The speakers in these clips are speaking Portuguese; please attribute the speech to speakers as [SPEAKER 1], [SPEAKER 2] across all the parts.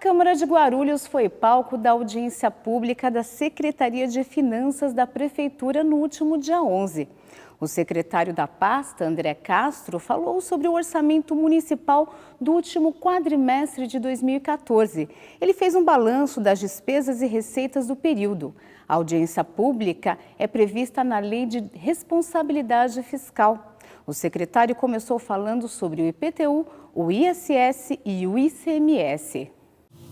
[SPEAKER 1] Câmara de Guarulhos foi palco da audiência pública da Secretaria de Finanças da Prefeitura no último dia 11. O secretário da pasta, André Castro, falou sobre o orçamento municipal do último quadrimestre de 2014. Ele fez um balanço das despesas e receitas do período. A audiência pública é prevista na Lei de Responsabilidade Fiscal. O secretário começou falando sobre o IPTU, o ISS e o ICMS.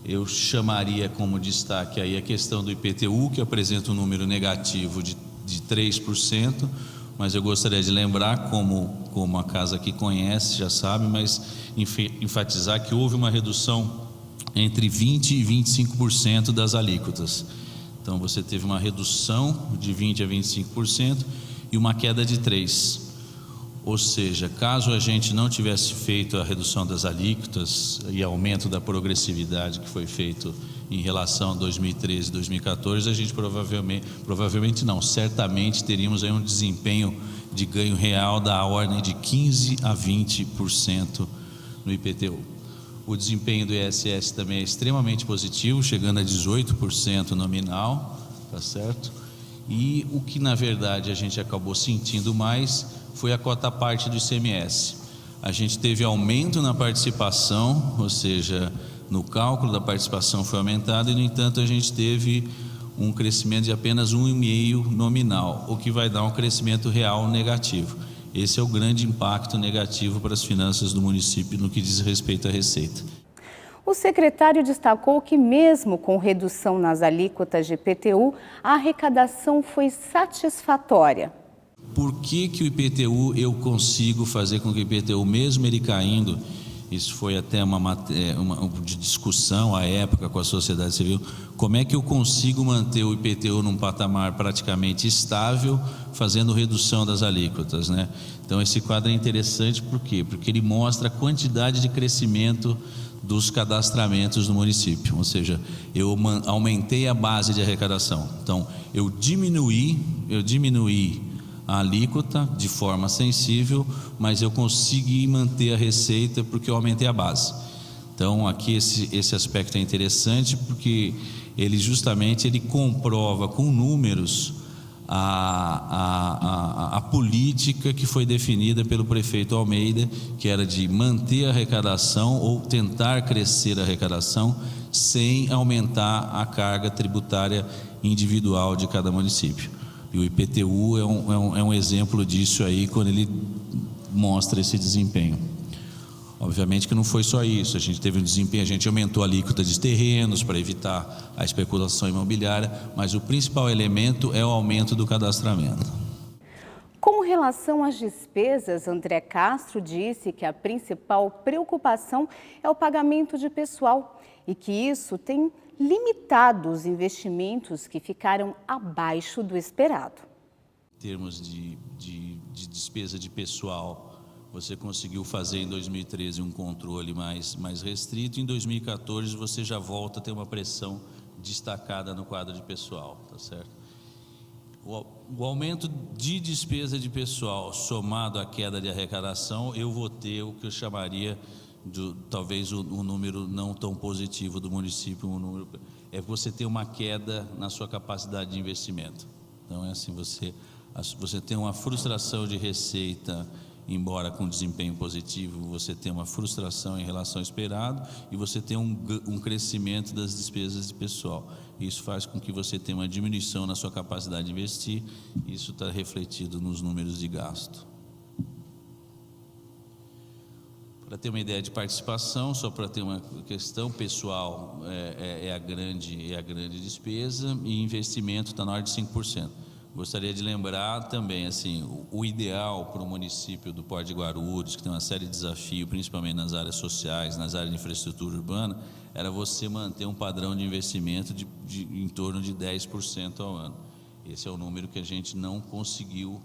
[SPEAKER 2] Eu chamaria como destaque aí a questão do IPTU, que apresenta um número negativo de 3%, mas eu gostaria de lembrar, como a casa aqui conhece, já sabe, mas enfatizar que houve uma redução entre 20% e 25% das alíquotas. Então você teve uma redução de 20% a 25% e uma queda de 3%. Ou seja, caso a gente não tivesse feito a redução das alíquotas e aumento da progressividade que foi feito em relação a 2013 e 2014, a gente provavelmente não, certamente teríamos aí um desempenho de ganho real da ordem de 15% a 20% no IPTU. O desempenho do ISS também é extremamente positivo, chegando a 18% nominal, tá certo? E o que na verdade a gente acabou sentindo mais foi a cota parte do ICMS. A gente teve aumento na participação, ou seja, no cálculo da participação foi aumentado e, no entanto, a gente teve um crescimento de apenas 1,5% nominal, o que vai dar um crescimento real negativo. Esse é o grande impacto negativo para as finanças do município no que diz respeito à receita.
[SPEAKER 1] O secretário destacou que, mesmo com redução nas alíquotas de IPTU, a arrecadação foi satisfatória.
[SPEAKER 2] Por que o IPTU eu consigo fazer com que o IPTU, mesmo ele caindo, isso foi até uma de discussão à época com a sociedade civil, como é que eu consigo manter o IPTU num patamar praticamente estável, fazendo redução das alíquotas, né? Então esse quadro é interessante, por quê? Porque ele mostra a quantidade de crescimento dos cadastramentos do município, ou seja, eu aumentei a base de arrecadação, então eu diminuí a alíquota de forma sensível, mas eu consegui manter a receita porque eu aumentei a base. Então aqui esse aspecto é interessante porque ele justamente comprova com números a política que foi definida pelo prefeito Almeida, que era de manter a arrecadação ou tentar crescer a arrecadação sem aumentar a carga tributária individual de cada município. E o IPTU é um exemplo disso aí, quando ele mostra esse desempenho. Obviamente que não foi só isso, a gente teve um desempenho, a gente aumentou a alíquota de terrenos para evitar a especulação imobiliária, mas o principal elemento é o aumento do cadastramento.
[SPEAKER 1] Com relação às despesas, André Castro disse que a principal preocupação é o pagamento de pessoal e que isso tem limitado os investimentos que ficaram abaixo do esperado.
[SPEAKER 2] Em termos de despesa de pessoal, você conseguiu fazer em 2013 um controle mais restrito, em 2014 você já volta a ter uma pressão destacada no quadro de pessoal, tá certo? O aumento de despesa de pessoal somado à queda de arrecadação, eu vou ter o que eu chamaria talvez o número não tão positivo do município, é você ter uma queda na sua capacidade de investimento. Então é assim, você tem uma frustração de receita, embora com desempenho positivo, você tem uma frustração em relação ao esperado e você tem um crescimento das despesas de pessoal. Isso faz com que você tenha uma diminuição na sua capacidade de investir, isso está refletido nos números de gasto. Para ter uma ideia de participação, só para ter uma questão, pessoal é a grande despesa e investimento está na ordem de 5%. Gostaria de lembrar também, assim, o ideal para o município do Porto de Guarulhos, que tem uma série de desafios, principalmente nas áreas sociais, nas áreas de infraestrutura urbana, era você manter um padrão de investimento em torno de 10% ao ano. Esse é o número que a gente não conseguiu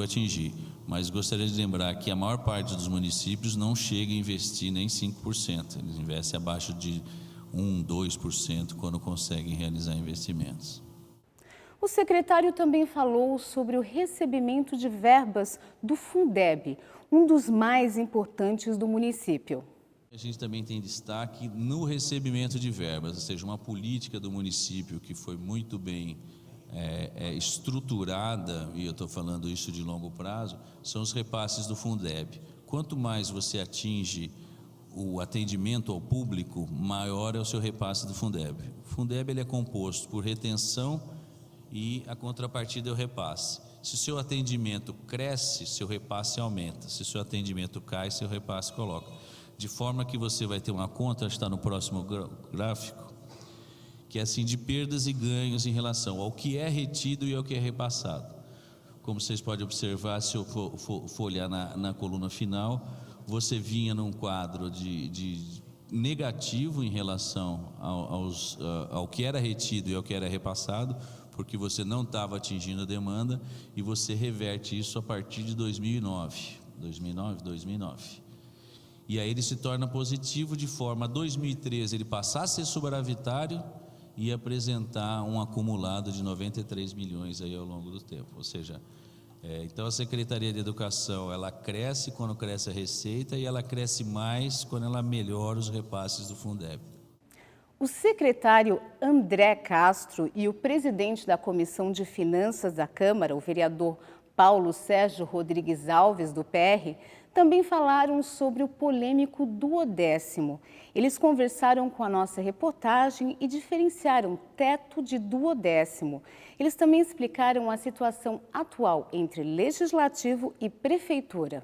[SPEAKER 2] atingir, mas gostaria de lembrar que a maior parte dos municípios não chega a investir nem 5%, eles investem abaixo de 1%, 2% quando conseguem realizar investimentos.
[SPEAKER 1] O secretário também falou sobre o recebimento de verbas do Fundeb, um dos mais importantes do município.
[SPEAKER 2] A gente também tem destaque no recebimento de verbas, ou seja, uma política do município que foi muito bem estruturada, e eu estou falando isso de longo prazo, são os repasses do Fundeb. Quanto mais você atinge o atendimento ao público, maior é o seu repasse do Fundeb. O Fundeb ele é composto por retenção e a contrapartida é o repasse. Se o seu atendimento cresce, seu repasse aumenta. Se o seu atendimento cai, seu repasse coloca. De forma que você vai ter uma conta, está no próximo gráfico, que é assim de perdas e ganhos em relação ao que é retido e ao que é repassado. Como vocês podem observar, se eu for olhar na coluna final, você vinha num quadro de negativo em relação ao que era retido e ao que era repassado, porque você não estava atingindo a demanda, e você reverte isso a partir de 2009. E aí ele se torna positivo de forma a 2013 ele passar a ser superavitário e apresentar um acumulado de 93 milhões aí ao longo do tempo. Ou seja, então a Secretaria de Educação, ela cresce quando cresce a receita e ela cresce mais quando ela melhora os repasses do Fundeb.
[SPEAKER 1] O secretário André Castro e o presidente da Comissão de Finanças da Câmara, o vereador Paulo Sérgio Rodrigues Alves, do PR, também falaram sobre o polêmico duodécimo. Eles conversaram com a nossa reportagem e diferenciaram teto de duodécimo. Eles também explicaram a situação atual entre legislativo e prefeitura.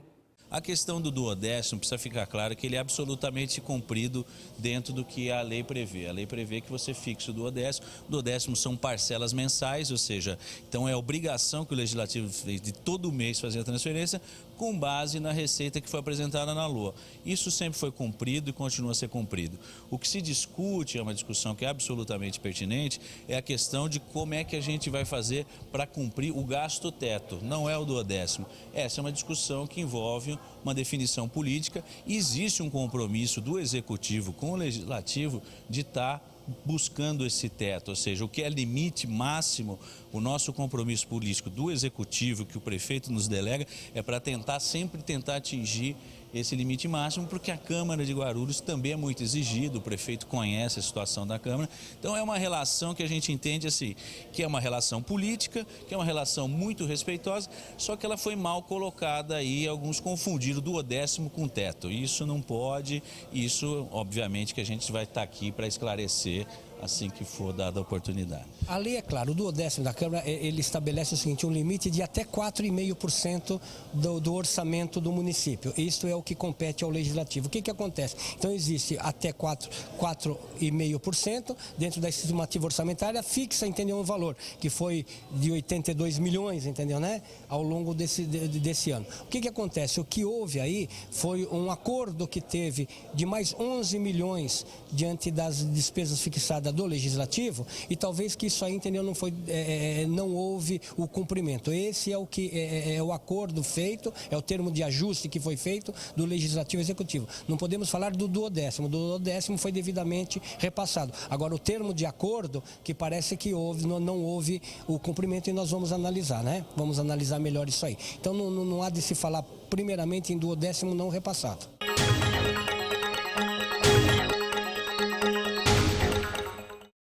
[SPEAKER 2] A questão do duodécimo, precisa ficar claro que ele é absolutamente cumprido dentro do que a lei prevê. A lei prevê que você fixe o duodécimo. O duodécimo são parcelas mensais, ou seja, então é obrigação que o Legislativo fez de todo mês fazer a transferência com base na receita que foi apresentada na LOA. Isso sempre foi cumprido e continua a ser cumprido. O que se discute, é uma discussão que é absolutamente pertinente, é a questão de como é que a gente vai fazer para cumprir o gasto teto, não é o duodécimo. Essa é uma discussão que envolve uma definição política, e existe um compromisso do Executivo com o Legislativo de estar buscando esse teto, ou seja, o que é limite máximo. O nosso compromisso político do Executivo, que o prefeito nos delega, é para sempre tentar atingir esse limite máximo, porque a Câmara de Guarulhos também é muito exigida, o prefeito conhece a situação da Câmara. Então é uma relação que a gente entende assim, que é uma relação política, que é uma relação muito respeitosa, só que ela foi mal colocada aí, alguns confundiram duodécimo com teto. Isso não pode, isso obviamente que a gente vai estar aqui para esclarecer assim que for dada a oportunidade.
[SPEAKER 3] A lei, é claro, o duodécimo da Câmara, ele estabelece o seguinte, um limite de até 4,5% do orçamento do município. Isto é o que compete ao Legislativo. O que acontece? Então existe até 4,5% dentro da estimativa orçamentária fixa, entendeu, um valor, que foi de 82 milhões, entendeu, né? Ao longo desse ano. O que acontece? O que houve aí foi um acordo que teve de mais 11 milhões diante das despesas fixadas do Legislativo, e talvez que isso aí, entendeu, não houve o cumprimento. Esse é o que é o acordo feito, é o termo de ajuste que foi feito do Legislativo e Executivo. Não podemos falar do duodécimo. O duodécimo foi devidamente repassado. Agora, o termo de acordo, que parece que não houve o cumprimento, e nós vamos analisar, né? Vamos analisar melhor isso aí. Então não há de se falar primeiramente em duodécimo não repassado.